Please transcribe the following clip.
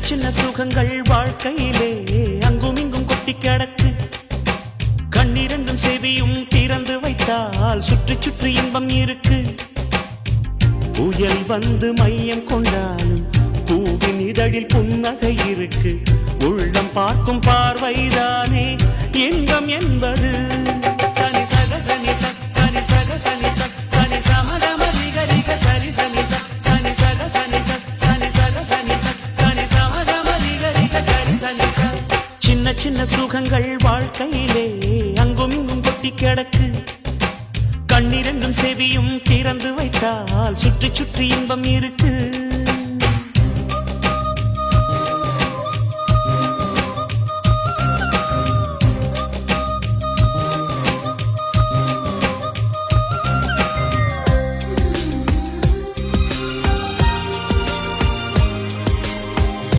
சின்ன சுகங்கள் வாழ்க்கையிலே அங்கும் இங்கும் கொட்டி கிடக்கு. கண்ணிரண்டும் செவியும் திறந்து வைத்தால் சுற்றி சுற்றி இன்பம் இருக்கு. புயல் வந்து மையம் கொண்டாலும் பூவின் இதழில் புன்னகை இருக்கு. உள்ளம் பார்க்கும் பார்வைதானே இன்பம் என்பது. சனி சக சனி சக் சனி சக சனி சக் சனி சமகம ரிக சரி சனி சக் சனி சக சனி சக் சனி சக சனி சக் சனி சமகம ரிக சரி சனி சக். சின்ன சுகங்கள் வாழ்க்கையிலே அங்கும் இங்கும் கொட்டி கிடக்கு. கண்ணிரண்டும் செவியும் திறந்து வைத்தால் சுற்றி சுற்றி இன்பம் இருக்கு.